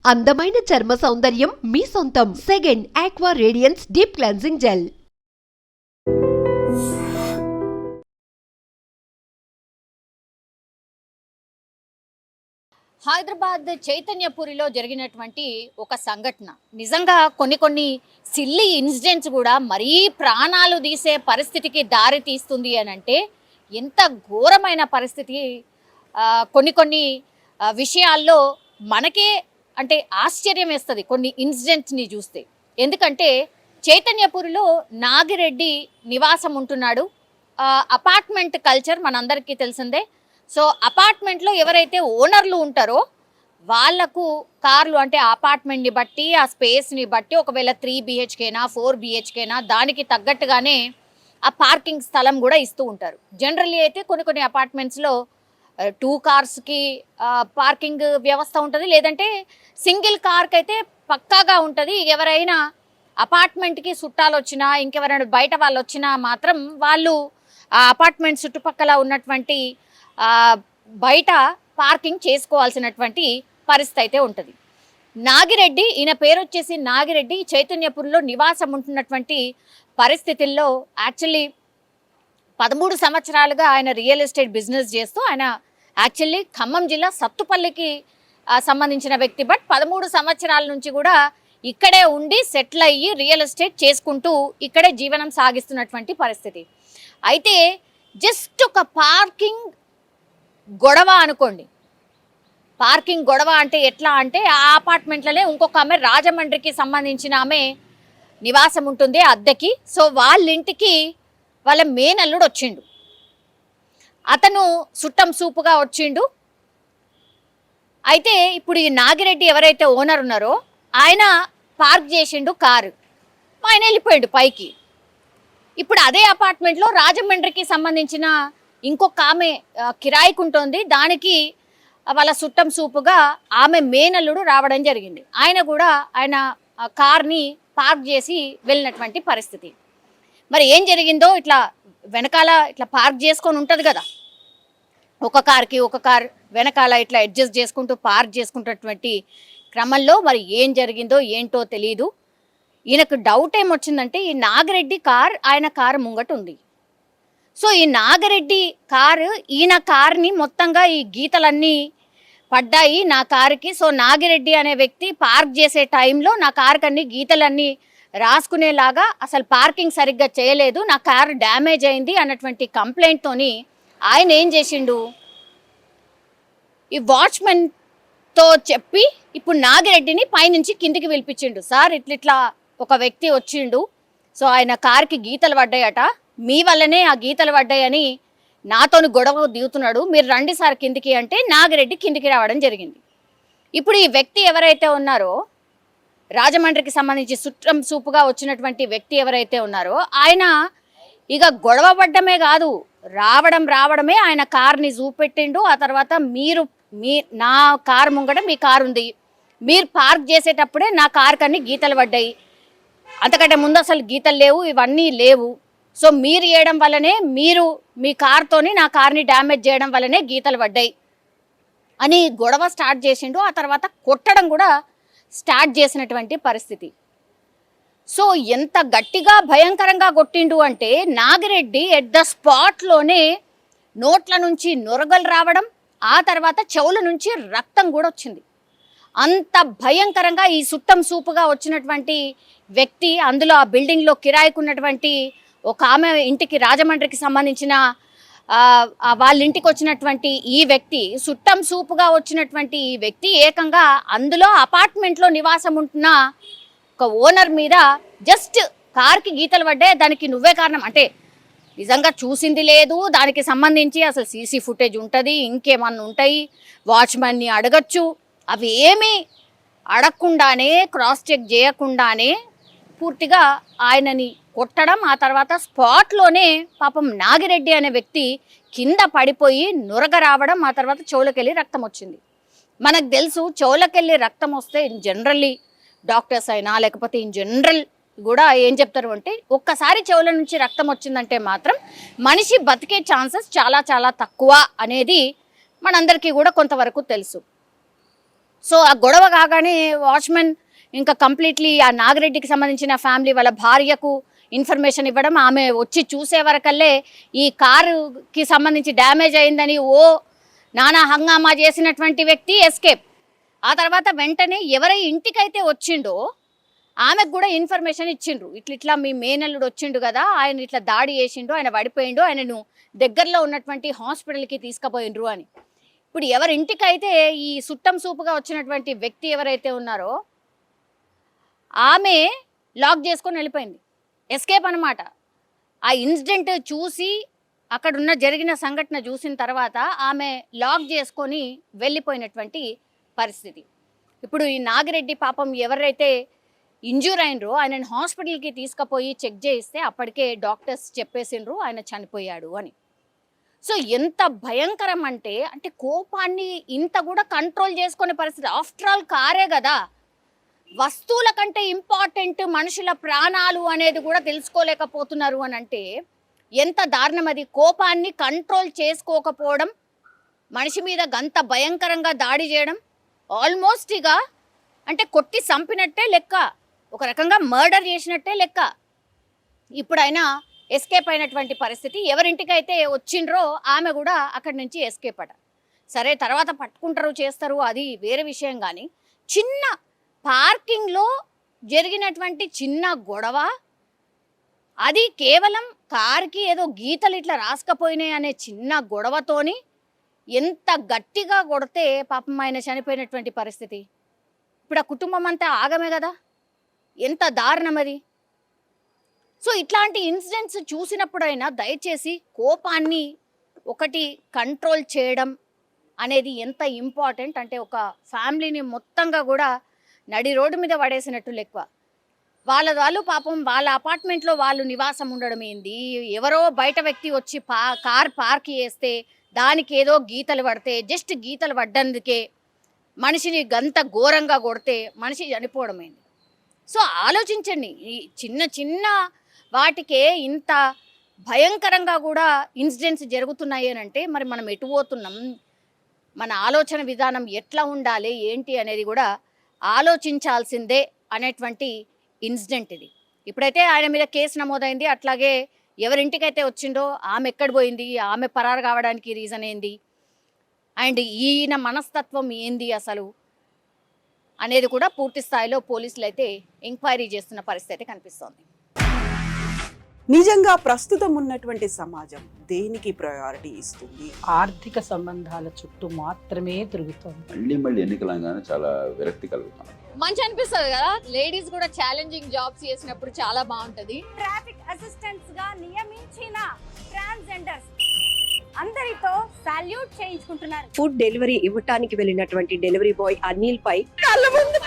అందమైన చర్మ సౌందర్యం మీ సొంతం. Second aqua radiance deep cleansing gel. Hyderabad చైతన్యపురిలో జరిగినటువంటి ఒక సంఘటన నిజంగా కొన్ని సిల్లీ ఇన్సిడెంట్స్ కూడా మరీ ప్రాణాలు తీసే పరిస్థితికి దారి తీస్తుంది అని అంటే ఎంత ఘోరమైన పరిస్థితి. కొన్ని విషయాల్లో మనకే అంటే ఆశ్చర్యం వేస్తుంది కొన్ని ఇన్సిడెంట్స్ని చూస్తే. ఎందుకంటే చైతన్యపురిలో నాగిరెడ్డి నివాసం ఉంటున్నాడు. అపార్ట్మెంట్ కల్చర్ మనందరికీ తెలిసిందే. సో అపార్ట్మెంట్లో ఎవరైతే ఓనర్లు ఉంటారో వాళ్లకు కార్లు అంటే అపార్ట్మెంట్ని బట్టి ఆ స్పేస్ని బట్టి ఒకవేళ 3 BHKనా 4 BHKనా దానికి తగ్గట్టుగానే ఆ పార్కింగ్ స్థలం కూడా ఇస్తూ ఉంటారు. జనరల్లీ అయితే కొన్ని అపార్ట్మెంట్స్లో 2 కార్స్కి పార్కింగ్ వ్యవస్థ ఉంటుంది, లేదంటే సింగిల్ కార్కి అయితే పక్కాగా ఉంటుంది. ఎవరైనా అపార్ట్మెంట్కి చుట్టాలు వచ్చినా ఇంకెవరైనా బయట వాళ్ళు వచ్చినా మాత్రం వాళ్ళు ఆ అపార్ట్మెంట్ చుట్టుపక్కల ఉన్నటువంటి బయట పార్కింగ్ చేసుకోవాల్సినటువంటి పరిస్థితి అయితే ఉంటుంది. నాగిరెడ్డి, ఈయన పేరు వచ్చేసి నాగిరెడ్డి, చైతన్యపురిలో నివాసం ఉంటున్నటువంటి పరిస్థితుల్లో యాక్చువల్లీ 13 సంవత్సరాలుగా ఆయన రియల్ ఎస్టేట్ బిజినెస్ చేస్తూ ఆయన యాక్చువల్లీ ఖమ్మం జిల్లా సత్తుపల్లికి సంబంధించిన వ్యక్తి. బట్ 13 సంవత్సరాల నుంచి కూడా ఇక్కడే ఉండి సెటిల్ అయ్యి రియల్ ఎస్టేట్ చేసుకుంటూ ఇక్కడే జీవనం సాగిస్తున్నటువంటి పరిస్థితి. అయితే జస్ట్ ఒక పార్కింగ్ గొడవ అనుకోండి. పార్కింగ్ గొడవ అంటే ఎట్లా అంటే ఆ అపార్ట్మెంట్లోనే ఇంకొక ఆమె రాజమండ్రికి సంబంధించిన ఆమె నివాసం ఉంటుంది అద్దెకి. సో వాళ్ళ ఇంటికి వాళ్ళ మేనల్లుడు వచ్చిండు. అతను చుట్టం సూపుగా వచ్చిండు. అయితే ఇప్పుడు ఈ నాగిరెడ్డి ఎవరైతే ఓనర్ ఉన్నారో ఆయన పార్క్ చేసిండు కారు, ఆయన వెళ్ళిపోయాడు పైకి. ఇప్పుడు అదే అపార్ట్మెంట్లో రాజమండ్రికి సంబంధించిన ఇంకొక ఆమె కిరాయికి ఉంటుంది. దానికి వాళ్ళ చుట్టం సూపుగా ఆమె మేనల్లుడు రావడం జరిగింది. ఆయన కూడా ఆయన కార్ని పార్క్ చేసి వెళ్ళినటువంటి పరిస్థితి. మరి ఏం జరిగిందో ఇట్లా వెనకాల ఇట్లా పార్క్ చేసుకొని ఉంటుంది కదా, ఒక కార్ వెనకాల ఇట్లా అడ్జస్ట్ చేసుకుంటూ పార్క్ చేసుకుంటున్నటువంటి క్రమంలో మరి ఏం జరిగిందో ఏంటో తెలియదు. ఈయనకు డౌట్ ఏమొచ్చిందంటే ఈ నాగిరెడ్డి కార్ ఆయన కారు ముంగట ఉంది. సో ఈ నాగిరెడ్డి కారు ఈయన కార్ని మొత్తంగా ఈ గీతలన్నీ పడ్డాయి నా కారుకి. సో నాగిరెడ్డి అనే వ్యక్తి పార్క్ చేసే టైంలో నా కారుకి అన్ని గీతలన్నీ రాసుకునేలాగా అసలు పార్కింగ్ సరిగ్గా చేయలేదు, నా కారు డ్యామేజ్ అయింది అన్నటువంటి కంప్లైంట్తోని ఆయన ఏం చేసిండు, ఈ వాచ్మెన్తో చెప్పి ఇప్పుడు నాగిరెడ్డిని పైనుంచి కిందికి పిలిపించిండు. సార్ ఇట్లా ఒక వ్యక్తి వచ్చిండు, సో ఆయన కారుకి గీతలు పడ్డాయట, మీ వల్లనే ఆ గీతలు పడ్డాయని నాతోని గొడవ దిగుతున్నాడు, మీరు రండి సార్ కిందికి అంటే నాగిరెడ్డి కిందికి రావడం జరిగింది. ఇప్పుడు ఈ వ్యక్తి ఎవరైతే ఉన్నారో రాజమండ్రికి సంబంధించి చుట్టం సూపుగా వచ్చినటువంటి వ్యక్తి ఎవరైతే ఉన్నారో ఆయన ఇక గొడవ పడ్డమే కాదు, రావడమే ఆయన కార్ని చూపెట్టిండు. ఆ తర్వాత నా కారు ముంగట మీ కారు ఉంది, మీరు పార్క్ చేసేటప్పుడే నా కారు కన్నీ గీతలు పడ్డాయి, అంతకంటే ముందు అసలు గీతలు లేవు, ఇవన్నీ లేవు. సో మీరు చేయడం వల్లనే మీ కార్తోని నా కార్ని డ్యామేజ్ చేయడం వల్లనే గీతలు పడ్డాయి అని గొడవ స్టార్ట్ చేసిండు. ఆ తర్వాత కొట్టడం కూడా స్టార్ట్ చేసినటువంటి పరిస్థితి. సో ఎంత గట్టిగా భయంకరంగా కొట్టిండు అంటే నాగిరెడ్డి ఎట్ ద స్పాట్లోనే నోట్ల నుంచి నొరగలు రావడం, ఆ తర్వాత చెవుల నుంచి రక్తం కూడా వచ్చింది. అంత భయంకరంగా ఈ చుట్టం సూపుగా వచ్చినటువంటి వ్యక్తి, అందులో ఆ బిల్డింగ్లో కిరాయికున్నటువంటి ఒక ఆమె ఇంటికి రాజమండ్రికి సంబంధించిన వాళ్ళ ఇంటికి వచ్చినటువంటి ఈ వ్యక్తి, చుట్టం సూపుగా వచ్చినటువంటి ఈ వ్యక్తి ఏకంగా అందులో అపార్ట్మెంట్లో నివాసం ఉంటున్న ఒక ఓనర్ మీద జస్ట్ కార్కి గీతలు పడ్డాయి, దానికి నువ్వే కారణం అంటే నిజంగా చూసింది లేదు, దానికి సంబంధించి అసలు సీసీ ఫుటేజ్ ఉంటుంది, ఇంకేమన్నా ఉంటాయి, వాచ్మెన్ని అడగచ్చు, అవి ఏమీ అడగకుండానే క్రాస్ చెక్ చేయకుండానే పూర్తిగా ఆయనని కొట్టడం, ఆ తర్వాత స్పాట్లోనే పాపం నాగిరెడ్డి అనే వ్యక్తి కింద పడిపోయి నురగ రావడం, ఆ తర్వాత చెవులకెళ్ళి రక్తం వచ్చింది. మనకు తెలుసు చెవులకెళ్ళి రక్తం వస్తే జనరల్లీ డాక్టర్స్ అయినా లేకపోతే ఇన్ జనరల్ కూడా ఏం చెప్తారు అంటే ఒక్కసారి చెవుల నుంచి రక్తం వచ్చిందంటే మాత్రం మనిషి బతికే ఛాన్సెస్ చాలా చాలా తక్కువ అనేది మనందరికీ కూడా కొంతవరకు తెలుసు. సో ఆ గొడవ కాగానే వాచ్మెన్ ఇంకా కంప్లీట్లీ ఆ నాగిరెడ్డికి సంబంధించిన ఫ్యామిలీ వాళ్ళ భార్యకు ఇన్ఫర్మేషన్ ఇవ్వడం, ఆమె వచ్చి చూసే వరకల్లే ఈ కారుకి సంబంధించి డ్యామేజ్ అయిందని ఓ నానా హంగామా చేసినటువంటి వ్యక్తి ఎస్కేప్. ఆ తర్వాత వెంటనే ఎవరై ఇంటికైతే వచ్చిండో ఆమెకు కూడా ఇన్ఫర్మేషన్ ఇచ్చిండ్రు, ఇట్లా మీ మేనల్లుడు వచ్చిండు కదా, ఆయన ఇట్లా దాడి చేసిండు, ఆయన పడిపోయిండు, ఆయనను దగ్గరలో ఉన్నటువంటి హాస్పిటల్కి తీసుకుపోయిండ్రు అని. ఇప్పుడు ఎవరి ఇంటికైతే ఈ సుట్టం సూపుగా వచ్చినటువంటి వ్యక్తి ఎవరైతే ఉన్నారో ఆమె లాక్ చేసుకొని వెళ్ళిపోయింది, ఎస్కేప్ అనమాట. ఆ ఇన్సిడెంట్ చూసి అక్కడున్న జరిగిన సంఘటన చూసిన తర్వాత ఆమె లాక్ చేసుకొని వెళ్ళిపోయినటువంటి పరిస్థితి. ఇప్పుడు ఈ నాగిరెడ్డి పాపం ఎవరైతే ఇంజూర్ అయినరో ఆయనను హాస్పిటల్కి తీసుకుపోయి చెక్ చేయిస్తే అప్పటికే డాక్టర్స్ చెప్పేసిండ్రు ఆయన చనిపోయాడు అని. సో ఎంత భయంకరం అంటే కోపాన్ని ఇంత కూడా కంట్రోల్ చేసుకునే పరిస్థితి. ఆఫ్టర్ ఆల్ కారే కదా, వస్తువుల కంటే ఇంపార్టెంట్ మనుషుల ప్రాణాలు అనేది కూడా తెలుసుకోలేకపోతున్నారు అని అంటే ఎంత దారుణం అది. కోపాన్ని కంట్రోల్ చేసుకోకపోవడం, మనిషి మీద గంత భయంకరంగా దాడి చేయడం, ఆల్మోస్ట్ ఇక కొట్టి చంపినట్టే లెక్క, ఒక రకంగా మర్డర్ చేసినట్టే లెక్క. ఇప్పుడైనా ఎస్కేప్ అయినటువంటి పరిస్థితి. ఎవరింటికైతే వచ్చిండ్రో ఆమె కూడా అక్కడి నుంచి ఎస్కేప్ అట. సరే తర్వాత పట్టుకుంటారు చేస్తారు అది వేరే విషయం, కానీ చిన్న పార్కింగ్లో జరిగినటువంటి చిన్న గొడవ, అది కేవలం కార్కి ఏదో గీతలు ఇట్లా రాసుకపోయినాయి అనే చిన్న గొడవతోని ఎంత గట్టిగా కొడితే పాపం ఆయన చనిపోయినటువంటి పరిస్థితి. ఇప్పుడు ఆ కుటుంబం అంతా ఆగమే కదా, ఎంత దారుణం అది. సో ఇట్లాంటి ఇన్సిడెంట్స్ చూసినప్పుడైనా దయచేసి కోపాన్ని ఒకటి కంట్రోల్ చేయడం అనేది ఎంత ఇంపార్టెంట్ అంటే ఒక ఫ్యామిలీని మొత్తంగా కూడా నడి రోడ్డు మీద పడేసినట్టు లెక్క. వాళ్ళు పాపం వాళ్ళ అపార్ట్మెంట్లో వాళ్ళు నివాసం ఉండడం ఏంది, ఎవరో బయట వ్యక్తి వచ్చి కార్ పార్క్ చేస్తే దానికి ఏదో గీతలు పడితే, జస్ట్ గీతలు పడ్డందుకే మనిషిని గంత ఘోరంగా కొడితే మనిషి చనిపోవడం ఏంది. సో ఆలోచించండి, ఈ చిన్న చిన్న వాటికే ఇంత భయంకరంగా కూడా ఇన్సిడెంట్స్ జరుగుతున్నాయి అని అంటే మరి మనం ఎటు పోతున్నాం, మన ఆలోచన విధానం ఎట్లా ఉండాలి ఏంటి అనేది కూడా ఆలోచించాల్సిందే అనేటువంటి ఇన్సిడెంట్ ఇది. ఇప్పుడైతే ఆయన మీద కేసు నమోదైంది, అట్లాగే ఎవరింటికైతే వచ్చిండో ఆమె ఎక్కడ పోయింది, ఆమె పరారు కావడానికి రీజన్ ఏంది, అండ్ ఈయన మనస్తత్వం ఏంది అసలు అనేది కూడా పూర్తి స్థాయిలో పోలీసులు అయితే ఎంక్వైరీ చేస్తున్న పరిస్థితి కనిపిస్తోంది. నిజంగా ప్రస్తుతం ఉన్నటువంటి సమాజం దేనికి ప్రయారిటీ ఇస్తుంది? ఆర్థిక సంబంధాల చుట్టూ మాత్రమే తిరుగుతుంది. మళ్ళీ ఎన్నికలంగానే చాలా విరక్తి కలుగుతాం. మంచి అనిపిస్తుంది కదా, లేడీస్ కూడా ఛాలెంజింగ్ జాబ్స్ చేసినప్పుడు చాలా బాగుంటది. ట్రాఫిక్ అసిస్టెంట్స్ గా నియమించిన ట్రాన్స్జెండర్స్ అందరితో సాల్యూట్ చేయించుకుంటున్నారు. ఫుడ్ డెలివరీ ఇవ్వటానికి వెళ్ళినటువంటి డెలివరీ బాయ్ అనిల్ పై కళ్ళ ముందు